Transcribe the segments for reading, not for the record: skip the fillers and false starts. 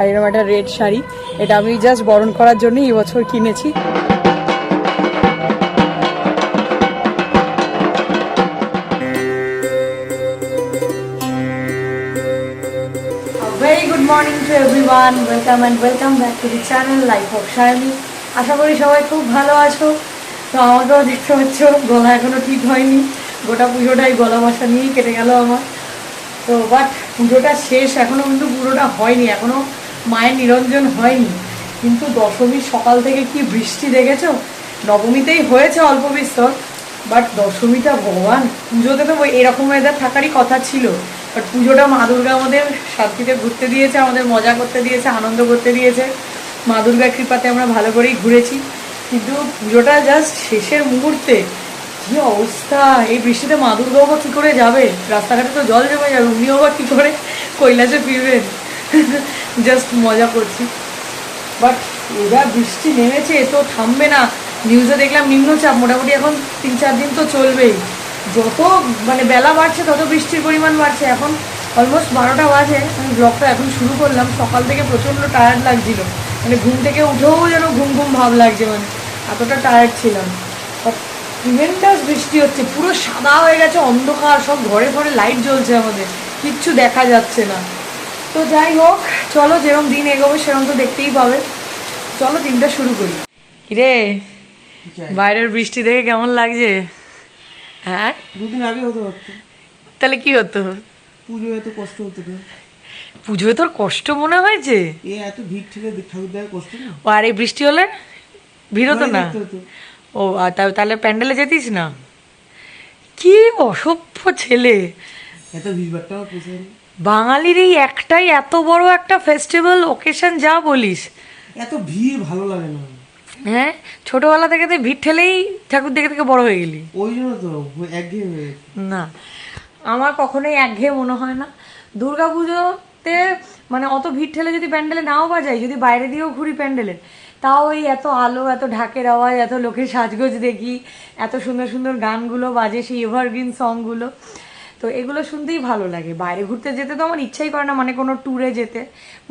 আর এরকম একটা রেড শাড়ি, এটা আমি জাস্ট বরণ করার জন্য এই বছর কিনেছি। Very good morning to everyone, welcome back to the channel life of সায়নী। আশা করি সবাই খুব ভালো আছো। তো আমাকেও দেখতে পাচ্ছ গলা এখনো ঠিক হয়নি, গোটা পুজোটাই গলা বসা নিয়েই কেটে গেল আমার। তো বাট পুজোটা শেষ, এখনও কিন্তু পুরোটা হয়নি, এখনও মায়ের নিরঞ্জন হয়নি। কিন্তু দশমীর সকাল থেকে কি বৃষ্টি দেখেছো? নবমীতেই হয়েছে অল্প বিস্তর, বাট দশমীটা ভগবান, পুজোতে তো এরকম ওয়েদার থাকারই কথা ছিল। বাট পুজোটা মা দুর্গা আমাদের শান্তিতে ঘুরতে দিয়েছে, আমাদের মজা করতে দিয়েছে, আনন্দ করতে দিয়েছে। মা দুর্গার কৃপাতে আমরা ভালো করেই ঘুরেছি। কিন্তু পুজোটা জাস্ট শেষের মুহূর্তে কি অবস্থা, এই বৃষ্টিতে মা দুর্গাও বা কী করে যাবে? রাস্তাঘাটে তো জল জমে যাবে, উনিও বা কী করে কৈলাসে ফিরবেন? জাস্ট মজা করছি। বাট এবার বৃষ্টি নেমেছে, তো থামবে না। নিউজে দেখলাম নিম্নচাপ মোটামুটি এখন 3-4 দিন তো চলবেই। যত মানে বেলা বাড়ছে তত বৃষ্টির পরিমাণ বাড়ছে। এখন অলমোস্ট 12টা বাজে, আমি ব্লগটা এখন শুরু করলাম। সকাল থেকে প্রচণ্ড টায়ার্ড লাগছিল, মানে ঘুম থেকে উঠেও যেন ঘুম ঘুম ভাব লাগছে, মানে এতটা টায়ার্ড ছিলাম। ট্রিমেন্ডাস বৃষ্টি হচ্ছে, পুরো সাদা হয়ে গেছে, অন্ধকার, সব ঘরে ঘরে লাইট জ্বলছে, আমাদের কিচ্ছু দেখা যাচ্ছে না। তো যাই হোক, চলো যেরকম দিন এগোবে সেরকম তো দেখতেই পাবে। চলো দিনটা শুরু করি। রে বাইরের বৃষ্টি দেখে কেমন লাগছে? হ্যাঁ, দুদিন আগে হতো। তাহলে কি হতো? পুজোয় এত কষ্ট হতো না। পুজোয় তোর কষ্ট মনে হয়েছে? এ এত ভিড় ঠেলে ঠাকুর দেখা কষ্ট না। ও, আর এই বৃষ্টি হলে ভিড় হতো না? ও, আর তাহলে প্যান্ডেলে যেতিস না? কি অসভ্য ছেলে! এত ভিড় ভাট্টা আমার পোষায়। বাঙালির এই একটাই এত বড় একটা ফেস্টিভ্যাল ওকেশন, যা বলিস। এত ভিড় ভালো লাগে না। হ্যাঁ, ছোটবেলা থেকে তো ভিড় ঠেলেই ঠাকুর দেখে থেকে বড় হয়ে গেলি। ওই জন্য তো একঘেয়ে হয়ে গেছে। না, আমার কখনোই একঘেয়ে মনে হয় না। দুর্গা পুজোতে মানে অত ভিড় ঠেলে যদি প্যান্ডেলে নাও বাজাই, যদি বাইরে দিয়েও ঘুরি প্যান্ডেলের, তাও ওই এত আলো, এত ঢাকের আওয়াজ, এত লোকের সাজগোজ দেখি, এত সুন্দর সুন্দর গানগুলো বাজে, সেই এভারগ্রিন সংগুলো, তো এগুলো শুনতেই ভালো লাগে। বাইরে ঘুরতে যেতে তো আমার ইচ্ছাই করে না, মানে কোনো ট্যুরে যেতে।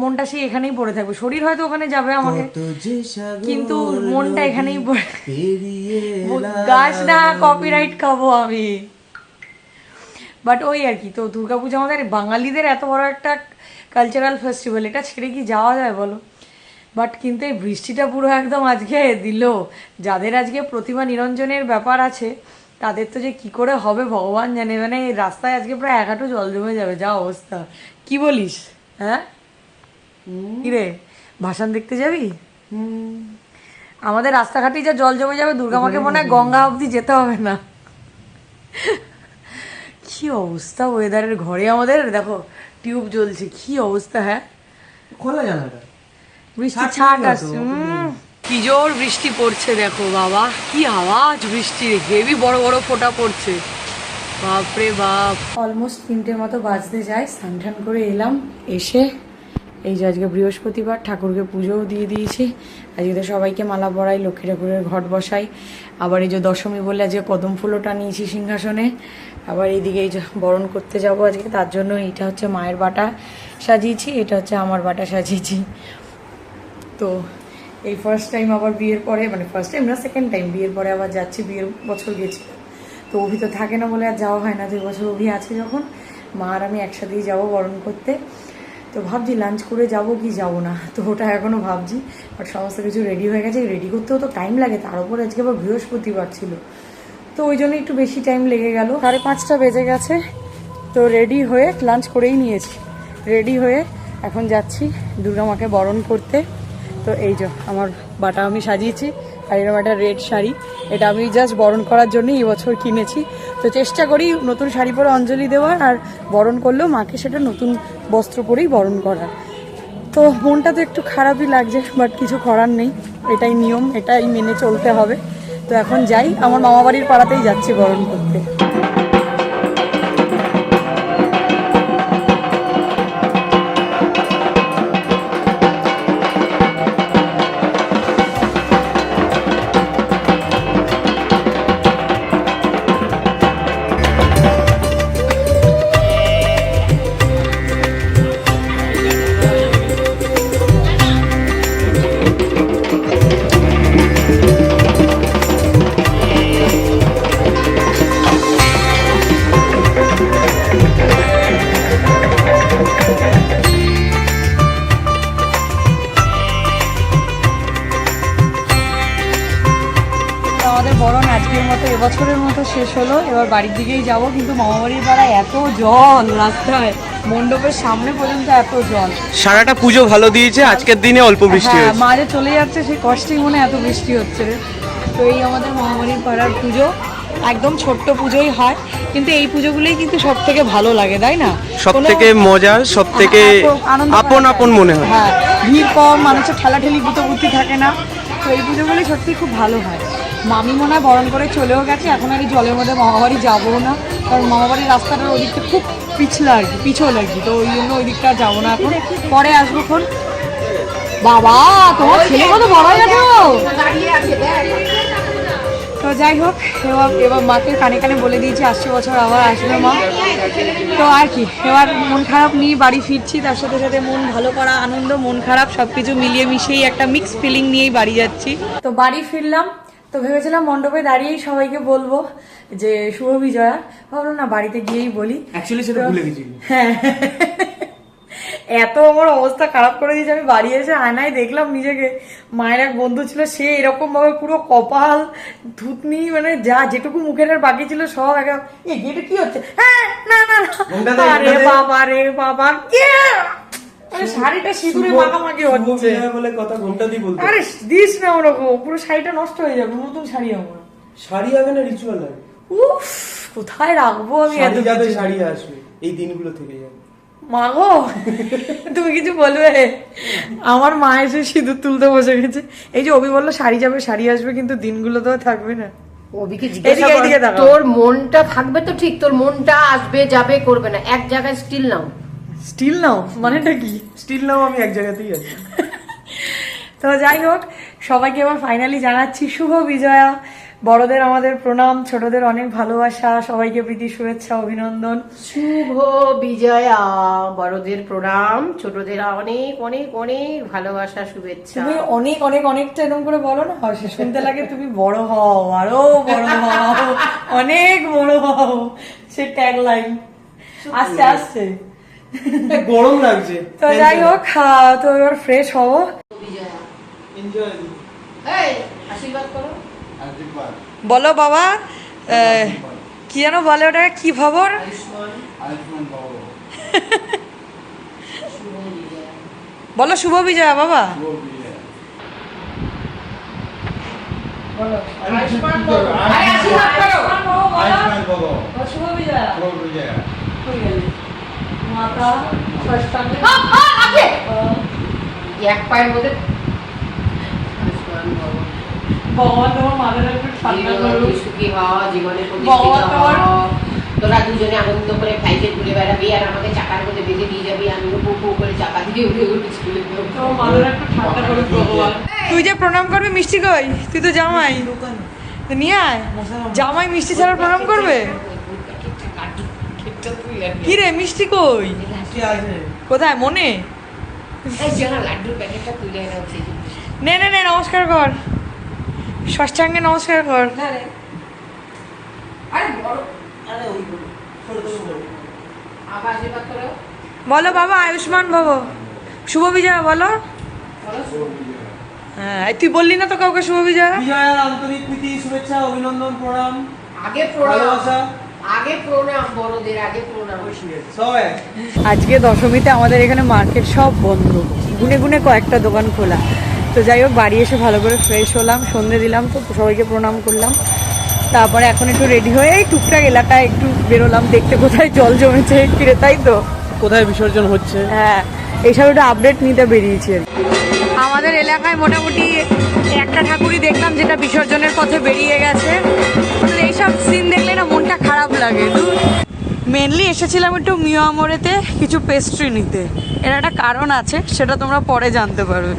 মনটা সেই এখানেই পড়ে থাকবে, শরীর হয়তো ওখানে যাবে আমাকে, কিন্তু মনটা এখানেই পড়ে। গাছ না, কপিরাইট খাবো আমি। বাট ওই আর কি, তো দুর্গাপূজা আমাদের বাঙালিদের এত বড় একটা কালচারাল ফেস্টিভ্যাল, এটা ছেড়ে কি যাওয়া যায় বলো? বাট কিন্তু এই বৃষ্টিটা পুরো একদম আজকে দিল। যাদের আজকে প্রতিমা নিরঞ্জনের ব্যাপার আছে, তাদের তো যে কি করে হবে ভগবান জানে। মানে এই রাস্তায় আজকে প্রায় 1 হাঁটু জল জমে যাবে, যা অবস্থা। কি বলিস? হ্যাঁ, কিরে ভাসান দেখতে যাবি? আমাদের রাস্তাঘাটেই যা জল জমে যাবে, দুর্গামাকে মনে হয় গঙ্গা অবধি যেতে হবে না। কি অবস্থা ওয়েদারের! ঘরে আমাদের দেখো টিউব জ্বলছে, কি অবস্থা। হ্যাঁ, খোলা জানাটা, বৃষ্টি ছাট আসছে। কি জোর বৃষ্টি পড়ছে দেখো বাবা, কি আওয়াজ বৃষ্টির, হেভি বড় বড় ফোঁটা পড়ছে, বাপরে বাপ। অলমোস্ট 3টে মতো বাজতে যায়, স্নান টান করে এলাম। এসে এই যে আজকে বৃহস্পতিবার, ঠাকুরকে পুজোও দিয়ে দিয়েছি। আজকে তো সবাইকে মালা পরাই, লক্ষ্মী ঠাকুরের ঘট বসাই। আবার এই যে দশমী বলে আজকে কদম ফুলও টানিয়েছি সিংহাসনে। আবার এইদিকে এই যে বরণ করতে যাবো আজকে, তার জন্য এইটা হচ্ছে মায়ের বাটা সাজিয়েছি, এটা হচ্ছে আমার বাটা সাজিয়েছি। তো এই ফার্স্ট টাইম আবার বিয়ের পরে, মানে ফার্স্ট টাইম না, সেকেন্ড টাইম বিয়ের পরে আবার যাচ্ছি। বিয়ের বছর গেছি, তো অভি তো থাকে না বলে আর যাওয়া হয় না। 2 বছর অভি আছে যখন, মা আর আমি একসাথেই যাবো বরণ করতে। তো ভাবছি লাঞ্চ করে যাব কি যাব না, তো ওটা এখনও ভাবছি। বাট সমস্ত কিছু রেডি হয়ে গেছে, রেডি করতেও তো টাইম লাগে, তার উপর আজকে আবার বৃহস্পতিবার ছিল, তো ওই জন্য একটু বেশি টাইম লেগে গেল। 5:30 বেজে গেছে, তো রেডি হয়ে লাঞ্চ করেই নিয়েছি। রেডি হয়ে এখন যাচ্ছি দুর্গামাকে বরণ করতে। তো এই যে আমার বাটা আমি সাজিয়েছি, আর এরকম একটা রেড শাড়ি, এটা আমি জাস্ট বরণ করার জন্যই এই বছর কিনেছি। তো চেষ্টা করি নতুন শাড়ি পরে অঞ্জলি দেওয়ার, আর বরণ করলেও মাকে সেটা নতুন বস্ত্র পরেই বরণ করার। তো মনটা তো একটু খারাপই লাগছে, বাট কিছু করার নেই, এটাই নিয়ম, এটাই মেনে চলতে হবে। তো এখন যাই, আমার মামাবাড়ির পাড়াতেই যাচ্ছি বরণ করতে। আজকের মতো এবছরের মতো শেষ হলো, এবার বাড়ির দিকেই যাব। কিন্তু মামাবাড়ির পাড়ায় এত জল রাস্তায়, মণ্ডপের সামনে পর্যন্ত এত জল। সারাটা পুজো ভালো দিয়েছে, আজকের দিনে অল্প বৃষ্টি হ্যাঁ, হয়েছে। মাঝে চলে যাচ্ছে, সেই কষ্টেই মনে হয় এত বৃষ্টি হচ্ছে রে। তো এই আমাদের মামাবাড়ির পাড়ার পুজো, একদম ছোট্ট পুজোই হয়, কিন্তু এই পুজোগুলোই কিন্তু সব থেকে ভালো লাগে, তাই না? সব থেকে মজার, সব থেকে আপন আপন মনে হয়। হ্যাঁ, ভিড় কম, মানুষের ঠেলাঠেলি গুতোগুতি থাকে না। তো এই পুজোগুলি সত্যি খুব ভালো হয়। মামি মনে হয় বরণ করে চলেও গেছে, এখন আর এই জলের মধ্যে মামাবাড়ি যাবো না, কারণ মামাবাড়ির রাস্তাটার ওই দিকটা খুব পিছলা আর কি, পিছল আর কি। তো ওই জন্য ওই দিকটা যাবো না, এখন পরে আসবো। খন বাবা, তোমার ছেলে কত বড় হয়ে গেছো। তো যাই হোক, এবার মাকে কানে কানে বলে দিয়েছি আসছে বছর আবার আসবে মা। তো আর কি, এবার মন খারাপ নিয়ে বাড়ি ফিরছি, তার সাথে সাথে মন ভালো করা, আনন্দ, মন খারাপ সব কিছু মিলিয়ে মিশিয়েই একটা মিক্স ফিলিং নিয়েই বাড়ি যাচ্ছি। তো বাড়ি ফিরলাম, তো ভেবেছিলাম মণ্ডপে দাঁড়িয়েই সবাইকে বলবো যে শুভ বিজয়া, ভাবলাম না বাড়িতে গিয়েই বলি। অ্যাকচুয়ালি সেটা ভুলে গেছি। হ্যাঁ, এত আমার অবস্থা খারাপ করে দিয়েছে। আমি বাড়ি এসে আয়নায় দেখলাম নিজেকে, মায়ের এক বন্ধু ছিল, সে এরকম ভাবে পুরো কপাল থুতনি, মানে যা যেটুকু মুখের আর বাকি ছিল সব একদম। এটা কি হচ্ছে? হ্যাঁ, না না না, আরে বাবা রে বাবা, কে শাড়িটা সিঁদুরে মাখামাখি হচ্ছে বলে কথা ঘন্টা দিয়ে বলতে। আরে দিস না ওরকম, পুরো শাড়িটা নষ্ট হয়ে যাবে। নতুন শাড়ি আমার। শাড়ি হবে না রিচুয়াল হবে? উফ, কোথায় রাখবো আমি এত শাড়ি যাবে, কিছু? শাড়ি আসবে, এই দিনগুলো থেকে যাবে। মা গো, তুমি কিছু বলবে? আমার মা এসে সিঁদুর তুলতে বসে গেছে। এই যে অভি বললো শাড়ি যাবে শাড়ি আসবে, কিন্তু দিনগুলো তো থাকবে না। ওদিকে জিজ্ঞাসা এদিকে, কর, এদিকে তাকাও। তোর মনটা থাকবে তো ঠিক, তোর মনটা আসবে যাবে করবে না, এক জায়গায় স্টিল নাও। স্টিল নাও মানেটা কি? স্টিল নাও, আমি এক জায়গাতেই আছি। তো যাই হোক, সবাইকে এবার ফাইনালি জানাচ্ছি শুভ বিজয়া। বড়দের আমাদের প্রণাম, ছোটদের অনেক ভালোবাসা, সবাইকে প্রীতি শুভেচ্ছা অভিনন্দন। শুভ বিজয়া, বড়দের প্রণাম, ছোটদের অনেক অনেক অনেক ভালোবাসা শুভেচ্ছা। তুমি অনেক অনেক অনেকটা এরকম করে বলো না, সে শুনতে লাগে তুমি বড় হও, আরো বড় হও, অনেক বড় হও, সে ট্যাগ লাইন আসছে আসছে। গরম লাগছে। তো যাই হোক, তো এবার ফ্রেশ হবো। এনজয়। এই, আশীর্বাদ করো। বলো বাবা, কি যেন বলে ওটা, কি খবর? বলো শুভ বিজয়া বাবা। শুভ বিজয়া। মাতা ষষ্ঠাঙ্গে এক পায়ের মধ্যে ভগবান তোমার মাথার একটু ঠান্ডা করুক। সুখী হওয়া, জীবনে ভগবান তোমার- তোরা দুজনে আনন্দ করে ফ্লাইটে ঘুরে বেড়াবি, আর আমাকে চাকার মধ্যে বেঁধে দিয়ে যাবি, আমিও পু পু করে চাকা দিয়ে উড়ে উড়ে চলে যাবো। তোমার মাথার একটু ঠান্ডা করুক ভগবান। তুই যে প্রণাম করবি, মিষ্টি কই? তুই তো জামাই, তো নিয়ে আয়। জামাই মিষ্টি ছাড়া প্রণাম করবে? কি রে, মিষ্টি কই? কোথায়, মনে? লাড্ডুর প্যাকেটটা তুলে এনে হচ্ছে। নে নে নে, নমস্কার কর, ষষ্ঠাঙ্গে নমস্কার কর। আবার আশীর্বাদ করো। বলো বাবা, আয়ুষ্মান ভব, শুভ বিজয়া বলো। হ্যাঁ, এই তুই বললি না তো কাউকে শুভ বিজয়া। বিজয়া, আন্তরিক প্রীতি শুভেচ্ছা অভিনন্দন প্রণাম আগে প্রণাম, ভালোবাসা। আগে প্রণাম, বড়দের আগে প্রণাম। সবাই আজকে দশমীতে আমাদের এখানে মার্কেট সব বন্ধ, গুনে গুনে কয়েকটা দোকান খোলা। তো যাই হোক, বাড়ি এসে ভালো করে ফ্রেশ হলাম, সন্ধে দিলাম, তো সবাইকে প্রণাম করলাম। তারপরে এখন একটু রেডি হয়ে এই টুকটাক এলাকায় একটু বেরোলাম, দেখতে কোথায় জল জমেছে ফিরে, তাই তো কোথায় বিসর্জন হচ্ছে। হ্যাঁ, এইসব একটু আপডেট নিতে বেরিয়েছি। আমাদের এলাকায় মোটামুটি একটা ঠাকুরই দেখলাম যেটা বিসর্জনের পথে বেরিয়ে গেছে। এইসব সিন দেখলে না মনটা খারাপ লাগে। মেনলি এসেছিলাম একটু মিয়ামরেতে কিছু পেস্ট্রি নিতে, এর একটা কারণ আছে, সেটা তোমরা পরে জানতে পারবে।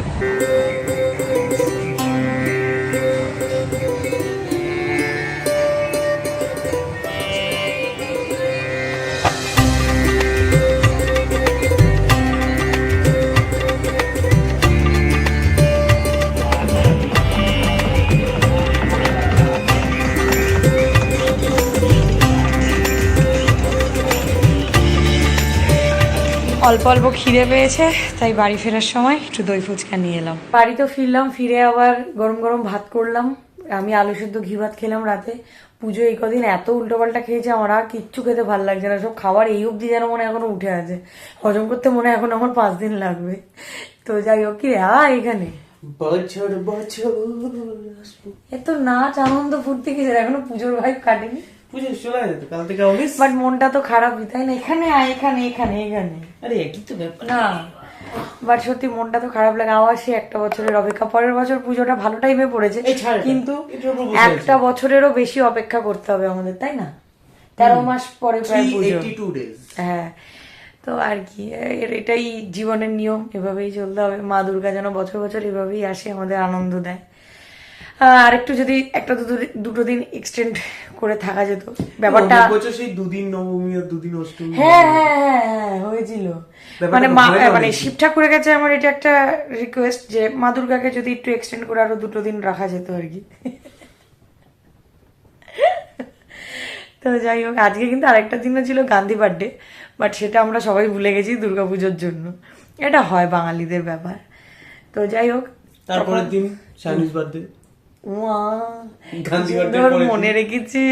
অল্প অল্প খিদে পেয়েছে, তাই বাড়ি ফেরার সময় একটু দই ফুচকা নিয়ে এলাম। বাড়ি তো ফিরলাম, ফিরে আবার গরম গরম ভাত করলাম, আমি আলু সেদ্ধ ঘি ভাত খেলাম রাতে। পুজো এই কদিন এত উল্টোপাল্টা খেয়েছে, আমার আর কিচ্ছু খেতে ভালো লাগছে না। সব খাবার এই অবধি যেন মনে হয় এখনো উঠে আছে, হজম করতে মনে হয় এখন আমার 5 দিন লাগবে। তো যাই হোক, কি রে এখানে বছর বছর এত নাচ আনন্দ ফুর্তি কিছু এখনো পুজোর ভাই কাটেনি। পুজো চলে যেত কাল থেকে অফিস। বাট মনটা তো খারাপই, তাই না? এখানে এখানে এখানে এখানে আরে একই তো ব্যাপার না, বাট সত্যি মনটা তো খারাপ লাগে। আবার সে একটা বছরের অপেক্ষা, পরের বছর পুজোটা ভালো টাইমে পড়েছে, এই ছাড় এটা, কিন্তু এটার উপর বসে একটা বছরেরও বেশি অপেক্ষা করতে হবে আমাদের, তাই না? 13 মাস পরে প্রায় পুজো। 82 days। হ্যাঁ, তো আর কি, এটাই জীবনের নিয়ম, এভাবেই চলতে হবে। মা দুর্গা যেন বছর বছর এভাবেই আসে, আমাদের আনন্দ দেয়। আর একটু যদি একটা দুটো দিন এক্সটেন্ড করে থাকা যেত ব্যাপারটা। বছর সেই 2 দিন নবমী আর 2 দিন অষ্টমী। হ্যাঁ হ্যাঁ হ্যাঁ হ্যাঁ হয়েছিল। মানে মানে শিব ঠাকুরের কাছে আমার এটা একটা রিকোয়েস্ট যে মা দুর্গাকে যদি একটু এক্সটেন্ড করে আরো 2 দিন রাখা যেত আর কি। তো যাই হোক, আজকে কিন্তু আরেকটা দিনও ছিল গান্ধী বার্থডে, বাট সেটা আমরা সবাই ভুলে গেছি দুর্গাপুজোর জন্য। এটা হয় বাঙালিদের ব্যাপার। তো যাই হোক, তারপরের দিন চাইনিজ বার্থডে। গান্ধী মনে রেখেছি।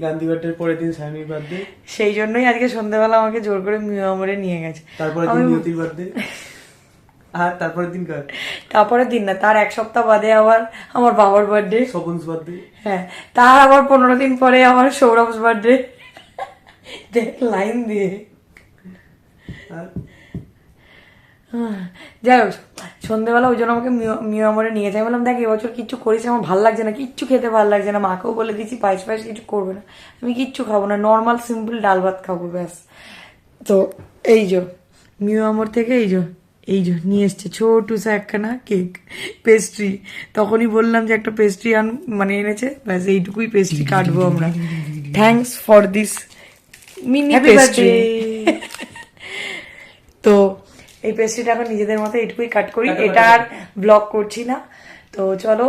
গান্ধী বার্থডের পরের দিন চাইনিজ বার্থডে। সেই জন্যই আজকে সন্ধ্যাবেলা আমাকে জোর করে মিয়ামরে নিয়ে গেছে। তারপরের দিন নিয়তির বার্থডে। আর তারপরের দিন কার? তারপরের দিন না, তার 1 সপ্তাহ বাদে আবার আমার বাবার বার্থডে, স্বপনস বার্থডে। হ্যাঁ, তার আবার 15 দিন পরে আমার সৌরভ's বার্থডে। দেখ লাইন দিয়ে। আর যাই হোক, সন্ধ্যেবেলা ওই জন্য আমাকে মিয়ামরে নিয়ে যায়। বললাম দেখ এবছর কিচ্ছু করিস, আমার ভালো লাগছে না, কিচ্ছু খেতে ভালো লাগছে না। মাকেও বলে দিয়েছি পায়েস পায়েস কিছু করবে না, আমি কিচ্ছু খাবো না, নর্মাল সিম্পল ডাল ভাত খাবো ব্যাস। তো এই যে মিয়ামর থেকে এই যে নিয়ে এসছে ছোট একখানা কেক পেস্ট্রি। তখনই বললাম যে একটা পেস্ট্রি মানে এনেছে, ব্যাস এইটুকুই পেস্ট্রি কাটবো আমরা। Thanks for this mini pastry. তো এই পেস্ট্রিটা এখন নিজেদের মতো এইটুকুই কাট করি, এটা আর ব্লগ করছি না। তো চলো,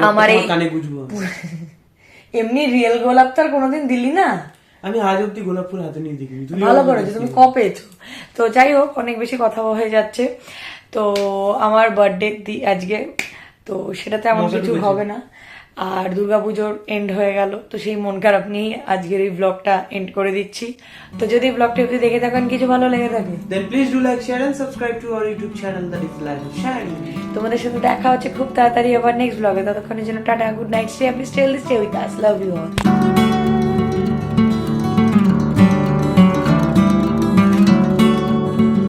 আমার এই কানে গুজবো। এমনি রিয়েল গোলাপ তো আর কোনোদিন দিলি না। আমি আজ অব্দি গোলাপ ফুল হাতে নিয়ে দেখিনি। ভালো করেছো, তুমি কপেছো। তো যাই হোক, অনেক বেশি কথা হয়ে যাচ্ছে। তো আমার বার্থডে আজকে, তো সেটাতে এমন কিছু হবে না। আর দুর্গাপুজোর এন্ড হয়ে গেল, তো সেই মন খারাপ নিয়েই আজকের এই ব্লগটা এন্ড করে দিচ্ছি। তো যদি ব্লগটা একটু দেখে থাকেন, কিছু ভালো লেগে থাকে, then please do like, share and subscribe to our YouTube channel, that is Life of Shiny. তোমাদের সাথে দেখা হচ্ছে খুব তাড়াতাড়ি আবার নেক্সট ব্লগে। ততক্ষণের জন্য tata, good night, stay happy, stay healthy, stay with us, love you all.